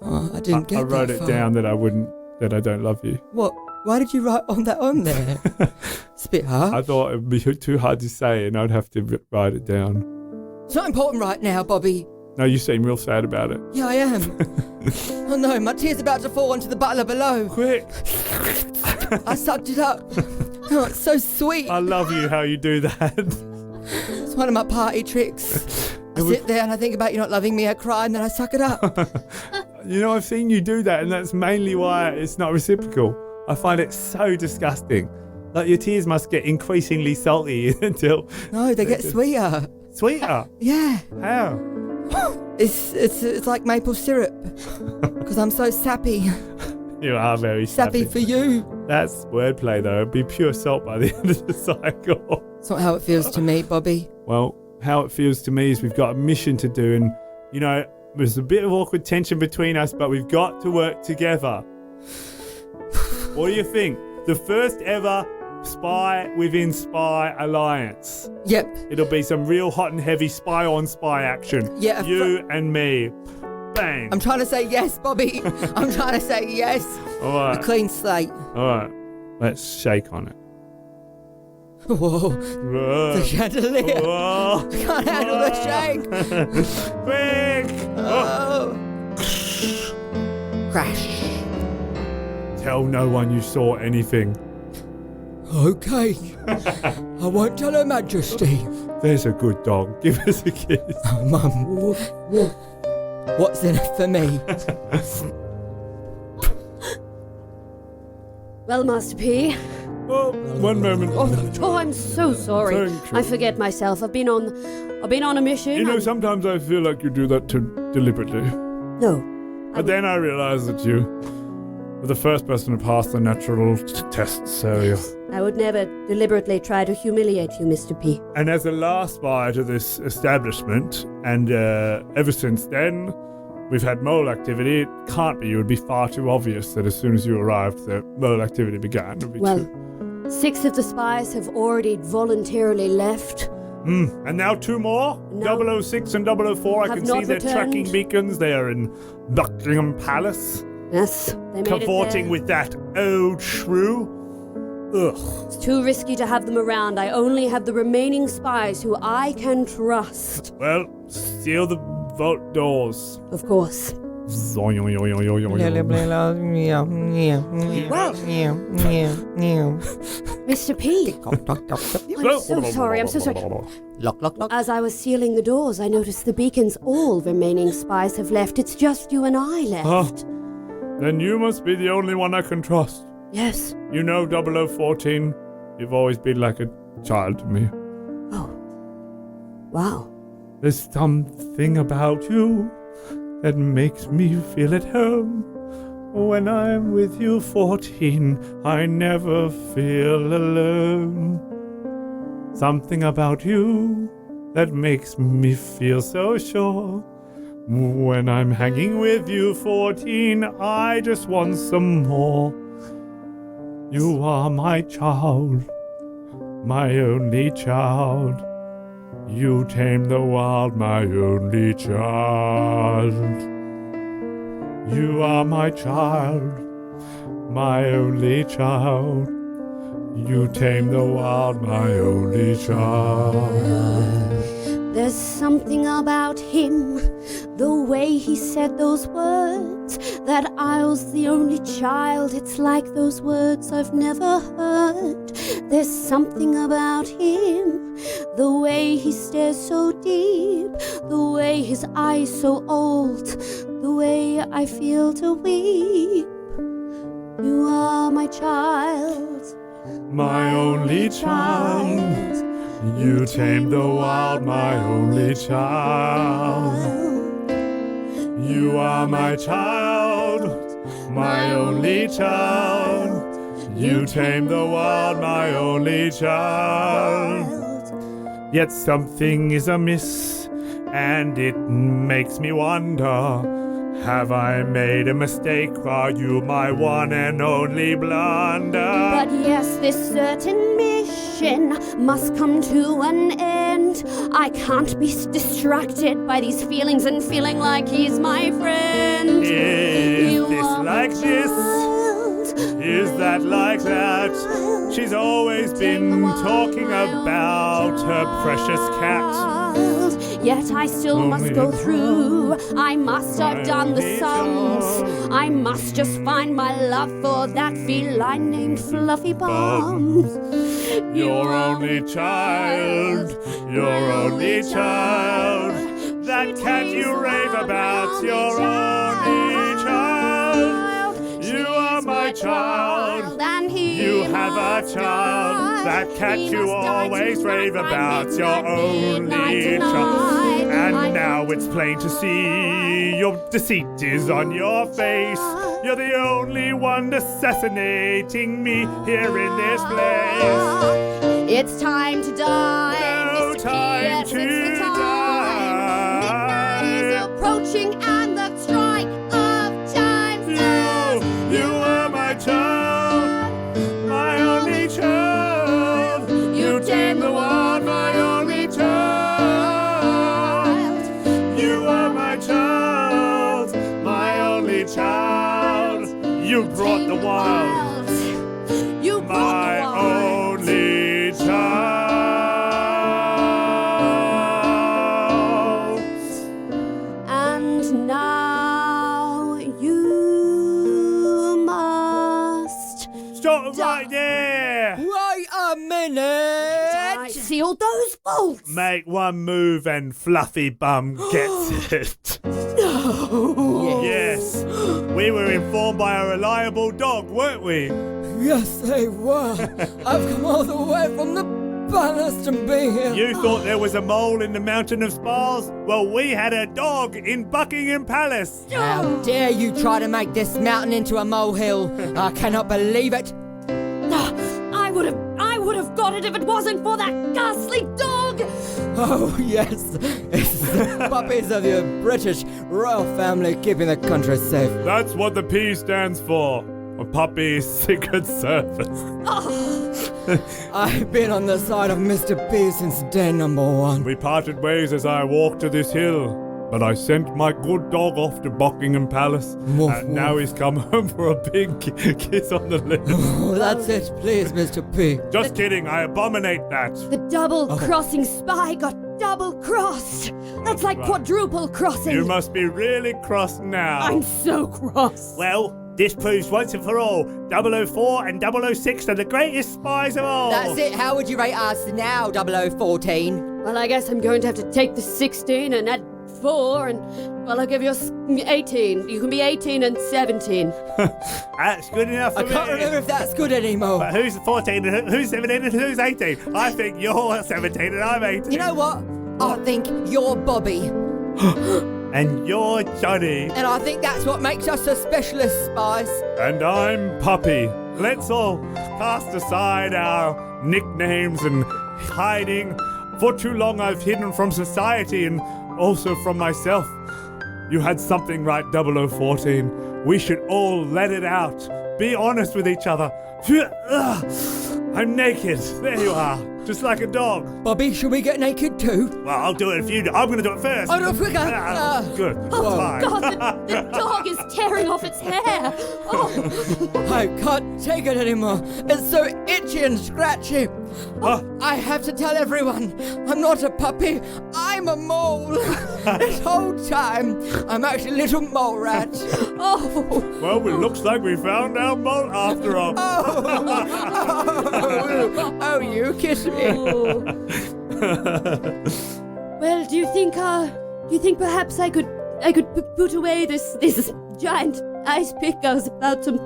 Speaker 3: Oh, I didn't get
Speaker 4: I wrote
Speaker 3: that
Speaker 4: it
Speaker 3: far.
Speaker 4: down that I don't love you.
Speaker 3: What? Why did you write that on there? It's a bit hard.
Speaker 4: I thought it would be too hard to say, and I'd have to write it down.
Speaker 3: It's not important right now, Bobby.
Speaker 4: No, you seem real sad about it.
Speaker 3: Yeah, I am. Oh no, my tear's about to fall onto the butler below.
Speaker 4: Quick!
Speaker 3: I sucked it up. Oh, it's so sweet.
Speaker 4: I love you how you do that.
Speaker 3: It's one of my party tricks. I sit there and I think about you not loving me, I cry, and then I suck it up.
Speaker 4: You know, I've seen you do that, and that's mainly why it's not reciprocal. I find it so disgusting. Like, your tears must get increasingly salty until...
Speaker 3: No, they get sweeter.
Speaker 4: Sweeter?
Speaker 3: Yeah.
Speaker 4: How?
Speaker 3: It's like maple syrup. Because I'm so sappy.
Speaker 4: You are very
Speaker 3: Sappy
Speaker 4: sappy.
Speaker 3: for you.
Speaker 4: That's wordplay, though. It'd be pure salt by the end of the cycle.
Speaker 3: It's not how it feels to me, Bobby.
Speaker 4: Well, how it feels to me is we've got a mission to do, and, you know, there's a bit of awkward tension between us, but we've got to work together. What do you think? The first ever spy within spy alliance.
Speaker 3: Yep.
Speaker 4: It'll be some real hot and heavy spy on spy action.
Speaker 3: Yeah.
Speaker 4: You and me. Bang.
Speaker 3: I'm trying to say yes, Bobby. I'm trying to say yes.
Speaker 4: All
Speaker 3: A
Speaker 4: right.
Speaker 3: clean slate.
Speaker 4: All right. Let's shake on it.
Speaker 3: Whoa.
Speaker 4: Whoa.
Speaker 3: The chandelier.
Speaker 4: Whoa.
Speaker 3: I can't handle the shake.
Speaker 4: Quick. Oh.
Speaker 3: Oh. Crash.
Speaker 4: Tell no one you saw anything.
Speaker 3: Okay. I won't tell Her Majesty.
Speaker 4: There's a good dog. Give us a kiss.
Speaker 3: Oh, Mum. What's in it for me?
Speaker 7: Well, Master P.
Speaker 4: Oh, one moment.
Speaker 7: Oh, I'm so sorry.
Speaker 4: Thank you.
Speaker 7: I forget myself. I've been on a mission.
Speaker 4: You know,
Speaker 7: I'm-
Speaker 4: sometimes I feel like you do that deliberately.
Speaker 7: No.
Speaker 4: But then I realize that you were the first person to pass the natural test, so...
Speaker 7: I would never deliberately try to humiliate you, Mr. P.
Speaker 4: And as the last spy to this establishment, and ever since then, we've had mole activity. It can't be. It would be far too obvious that as soon as you arrived, the mole activity began. It would be
Speaker 7: Well, 6 of the spies have already voluntarily left.
Speaker 4: And now 2 more?
Speaker 7: No.
Speaker 4: 006 and 004. I
Speaker 7: Have
Speaker 4: can see
Speaker 7: not
Speaker 4: their
Speaker 7: returned.
Speaker 4: tracking beacons. They are in Buckingham Palace,
Speaker 7: Yes, they made
Speaker 4: cavorting
Speaker 7: it there.
Speaker 4: with that old shrew. Ugh.
Speaker 7: It's too risky to have them around. I only have the remaining spies who I can trust.
Speaker 4: Well, seal the vault doors.
Speaker 7: Of course. Mr. P. I'm so sorry. I'm so sorry.
Speaker 3: Lock, lock, lock.
Speaker 7: As I was sealing the doors, I noticed the beacons. All remaining spies have left. It's just you and I left.
Speaker 4: Then you must be the only one I can trust.
Speaker 7: Yes.
Speaker 4: You know, 0014, you've always been like a child to me.
Speaker 7: Oh. Wow.
Speaker 4: There's something about you that makes me feel at home When I'm with you, 14, I never feel alone. Something about you that makes me feel so sure. When I'm hanging with you, 14, I just want some more. You are my child, my only child. You tame the wild, my only child. You are my child, my only child. You tame the wild, my only child.
Speaker 5: There's something about him, the way he said those words, that I was the only child. It's like those words I've never heard. There's something about him, the way he stares so deep, the way his eyes so old, the way I feel to weep. You are my child,
Speaker 4: my only child. You tame the wild, my only child. You are my child, my only child. You tame the wild, my only child. Yet something is amiss, and it makes me wonder. Have I made a mistake? Are you my one and only blunder?
Speaker 5: But yes, this certain mission must come to an end. I can't be distracted by these feelings and feeling like he's my friend.
Speaker 4: Is
Speaker 5: You
Speaker 4: this
Speaker 5: are my
Speaker 4: like this?
Speaker 5: child,
Speaker 4: Is that like that? She's always been talking about her precious cat.
Speaker 5: Yet I still must go through. I must have done the sums. I must just find my love for that feline named Fluffy Bums.
Speaker 4: Your only child, your only child. That cat you rave about, your only child. You are my child.
Speaker 5: And he
Speaker 4: You have a child. That cat you always rave about, your only child. And now it's plain to see your deceit is on your face. You're the only one assassinating me here in this place.
Speaker 5: It's time to die.
Speaker 4: No
Speaker 5: Mr.
Speaker 4: time
Speaker 5: Yes,
Speaker 4: to
Speaker 5: it's the time.
Speaker 4: die.
Speaker 5: Midnight is approaching and the strike of time's near.
Speaker 4: You are my child, my only child. You tame the wild, my only child. You are my child, my only child. You brought the wild,
Speaker 5: You brought
Speaker 4: my
Speaker 5: the wild.
Speaker 4: only child.
Speaker 5: And now you must
Speaker 4: Stop right there!
Speaker 3: Wait a
Speaker 5: I
Speaker 3: minute!
Speaker 5: seal those vaults.
Speaker 4: Make one move and Fluffy Bum gets it. Yes. We were informed by a reliable dog, weren't we?
Speaker 3: Yes, they were. I've come all the way from the palace to be here.
Speaker 4: You thought there was a mole in the Mountain of Spies? Well, we had a dog in Buckingham Palace.
Speaker 3: How dare you try to make this mountain into a molehill? I cannot believe it.
Speaker 5: I would have got it if it wasn't for that ghastly dog.
Speaker 3: Oh, yes. It's the puppies of your British royal family keeping the country safe.
Speaker 4: That's what the P stands for. A Puppy Secret Service.
Speaker 3: I've been on the side of Mr. P since day number one.
Speaker 4: We parted ways as I walked to this hill. But I sent my good dog off to Buckingham Palace,
Speaker 3: Woof,
Speaker 4: and now he's come home for a big kiss on the lips.
Speaker 3: Oh, that's it, please, Mr. P.
Speaker 4: Just kidding, I abominate that.
Speaker 5: The double-crossing spy got double-crossed. That's like quadruple crossing.
Speaker 4: You must be really cross now.
Speaker 5: I'm so cross.
Speaker 4: Well, this proves once and for all, 004 and 006 are the greatest spies of all.
Speaker 3: That's it. How would you rate us now, 0014?
Speaker 5: Well, I guess I'm going to have to take the 16 and add 4 and, well, I'll give you 18. You can be 18 and 17.
Speaker 4: That's good enough for
Speaker 3: I
Speaker 4: me.
Speaker 3: can't remember if that's good anymore.
Speaker 4: But who's 14 and who's 17 and who's 18? I think you're 17 and I'm 18.
Speaker 3: You know what? I think you're Bobby.
Speaker 4: And you're Johnny.
Speaker 3: And I think that's what makes us a specialist, Spice.
Speaker 4: And I'm Puppy. Let's all cast aside our nicknames and hiding. For too long I've hidden from society and also from myself. You had something right, 0014. We should all let it out. Be honest with each other. I'm naked. There you are. Just like a dog.
Speaker 3: Bobby, should we get naked too?
Speaker 4: Well, I'll do it if you do. I'm going to do it first.
Speaker 3: Oh, no, quicker.
Speaker 4: Good.
Speaker 5: Oh,
Speaker 4: Fine.
Speaker 5: God, the dog is tearing off its hair. Oh,
Speaker 3: I can't take it anymore. It's so itchy and scratchy. I have to tell everyone, I'm not a puppy. I'm a mole. This whole time, I'm actually a little mole rat.
Speaker 5: oh.
Speaker 4: Well, it looks like we found our mole after all.
Speaker 3: Oh, you kiss me.
Speaker 5: Oh. Well, do you think perhaps I could put away this giant ice pick I was about to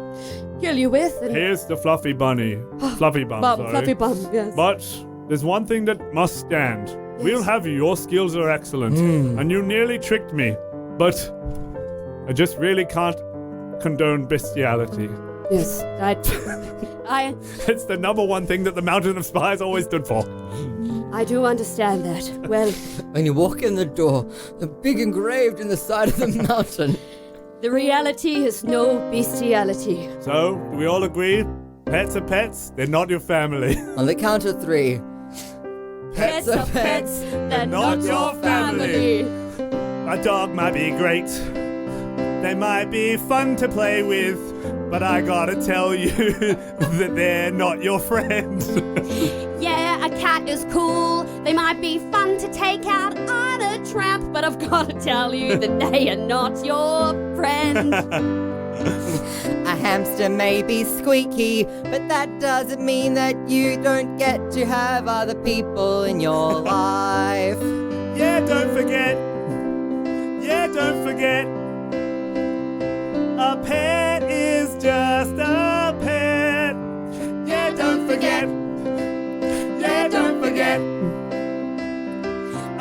Speaker 5: kill you with? And
Speaker 4: Here's the fluffy bunny. Fluffy bum, sorry.
Speaker 5: fluffy bum, yes.
Speaker 4: But there's one thing that must stand. We'll have you. Your skills are excellent. And you nearly tricked me. But I just really can't condone bestiality.
Speaker 5: Yes, I
Speaker 4: It's the number one thing that the Mountain of Spies always stood for.
Speaker 5: I do understand that. Well,
Speaker 3: When you walk in the door, the big engraved in the side of the mountain.
Speaker 5: the reality is no bestiality.
Speaker 4: So, do we all agree? Pets are pets. They're not your family.
Speaker 3: On the count of 3.
Speaker 5: Pets are pets, they're
Speaker 4: not your family.
Speaker 5: family.
Speaker 4: A dog might be great. They might be fun to play with. But I gotta tell you that they're not your friends.
Speaker 5: Yeah, a cat is cool. They might be fun to take out on a tramp, but I've got to tell you that they are not your friend.
Speaker 3: A hamster may be squeaky, but that doesn't mean that you don't get to have other people in your life.
Speaker 4: Yeah, don't forget. A pet is just a pet. Yeah, don't forget.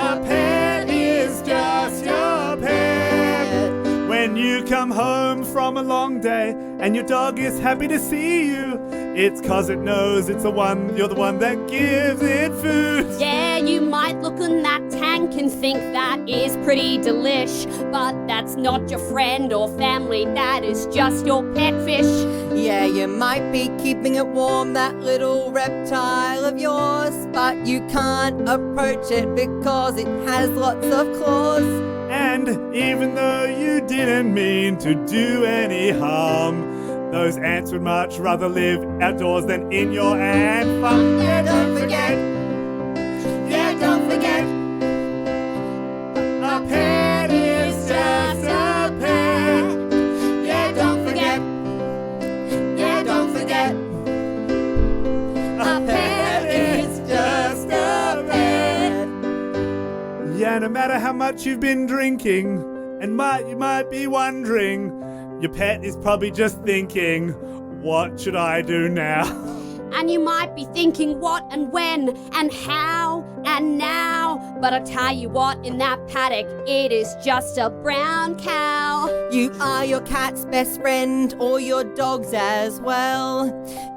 Speaker 4: A pet is just your pet. When you come home from a long day and your dog is happy to see you, it's 'cause it knows you're the one that gives it food.
Speaker 5: Yeah, you might look in that tank and think that is pretty delish, but that's not your friend or family, that is just your pet fish.
Speaker 3: Yeah, you might be keeping it warm, that little reptile of yours, but you can't approach it because it has lots of claws.
Speaker 4: And even though you didn't mean to do any harm, those ants would much rather live outdoors than in your ant farm. Yeah, don't forget. A pet is just a pet. Yeah, don't forget. A pet is just a pet. Yeah, no matter how much you've been drinking, and you might be wondering, your pet is probably just thinking, what should I do now?
Speaker 5: And you might be thinking what and when and how and now, but I tell you what, in that paddock, it is just a brown cow.
Speaker 3: You are your cat's best friend, or your dog's as well.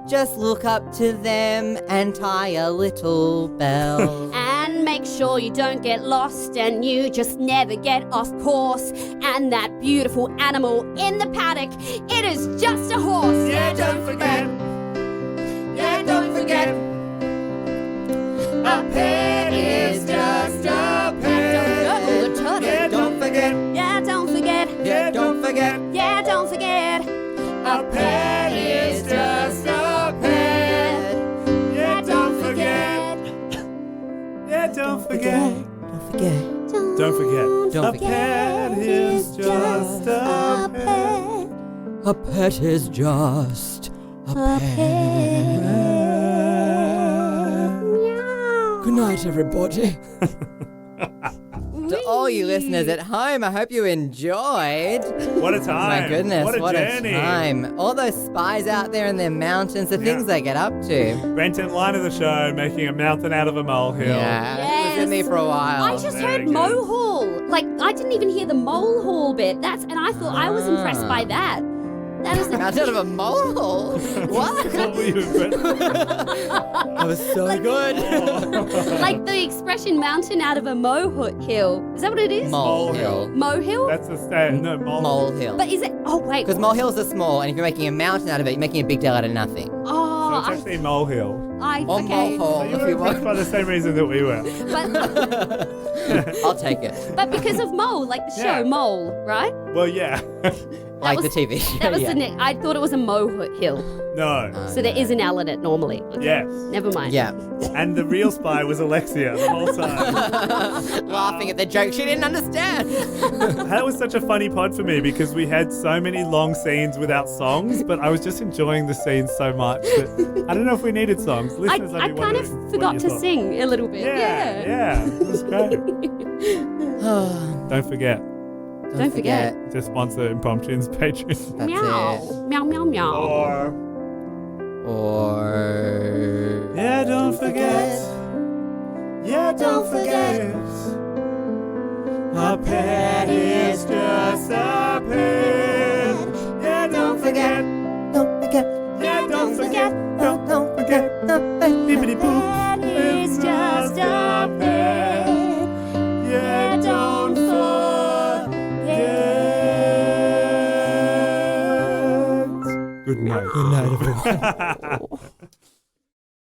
Speaker 3: Just look up to them and tie a little bell.
Speaker 5: And make sure you don't get lost and you just never get off course. And that beautiful animal in the paddock, it is just a horse.
Speaker 4: Yeah, don't forget. A pet is just a pet.
Speaker 5: Oh, the turtle.
Speaker 4: Yeah, don't forget.
Speaker 5: Yeah, don't forget.
Speaker 4: Yeah, don't forget.
Speaker 5: Yeah, don't forget.
Speaker 4: A pet is just a pet. Yeah, don't forget. Yeah, don't forget. Don't forget.
Speaker 3: Don't
Speaker 4: A pet is just a pet.
Speaker 3: A pet is just a pet. Good night, everybody. To all you listeners at home, I hope you enjoyed.
Speaker 4: What a time.
Speaker 3: My goodness,
Speaker 4: what a journey.
Speaker 3: time. All those spies out there in their mountains, the things they get up to.
Speaker 4: Brenton, line of the show, making a mountain out of a molehill.
Speaker 3: Yeah. with me for a while.
Speaker 5: I just
Speaker 4: Very
Speaker 5: heard
Speaker 4: good.
Speaker 5: mohole. Like, I didn't even hear the mole hall bit. And I thought I was impressed by that. That is
Speaker 3: Mountain of a molehill. What?
Speaker 4: What were you impressed with?
Speaker 3: That was so good.
Speaker 5: like the expression mountain out of a molehill. Is that what it is?
Speaker 3: Molehill.
Speaker 5: Molehill?
Speaker 4: That's a stand. No,
Speaker 3: Molehill.
Speaker 5: But is it? Oh, wait.
Speaker 3: Because molehills are small, and if you're making a mountain out of it, you're making a big deal out of nothing.
Speaker 4: So
Speaker 5: Oh,
Speaker 4: it's actually molehill.
Speaker 3: Or
Speaker 5: okay.
Speaker 3: molehole,
Speaker 4: You
Speaker 3: if
Speaker 4: were
Speaker 3: you
Speaker 4: impressed
Speaker 3: want.
Speaker 4: by the same reason that we were.
Speaker 5: But,
Speaker 3: I'll take it.
Speaker 5: but because of Mole, like the show
Speaker 4: Yeah.
Speaker 5: Mole, right?
Speaker 4: Well, yeah.
Speaker 3: Like
Speaker 5: was-
Speaker 3: the TV show.
Speaker 5: That was
Speaker 3: yeah.
Speaker 5: the I thought it was a molehill.
Speaker 4: No.
Speaker 5: So there is an L in it normally. Okay.
Speaker 4: Yes.
Speaker 5: Never mind.
Speaker 3: Yeah.
Speaker 4: And the real spy was Alexia the whole time.
Speaker 3: Laughing at the joke she didn't understand.
Speaker 4: That was such a funny pod for me because we had so many long scenes without songs, but I was just enjoying the scenes so much that I don't know if we needed songs.
Speaker 5: I
Speaker 4: Listeners,
Speaker 5: kind
Speaker 4: wondering
Speaker 5: of
Speaker 4: what
Speaker 5: forgot
Speaker 4: you
Speaker 5: to
Speaker 4: thought.
Speaker 5: sing a little bit.
Speaker 4: Yeah, it was great. Don't forget
Speaker 5: Don't forget.
Speaker 4: to sponsor Impromptu's Patreon.
Speaker 3: That's
Speaker 5: Meow.
Speaker 3: it.
Speaker 5: Meow, meow, meow.
Speaker 3: Or...
Speaker 4: Yeah, don't forget. Yeah, don't forget. A pet is just a pet. Yeah, don't forget.
Speaker 3: Don't forget.
Speaker 4: Yeah, don't forget. Don't forget. Bippity boop. It's just a pet. Yeah, don't forget. Good night.
Speaker 3: Good night, everyone.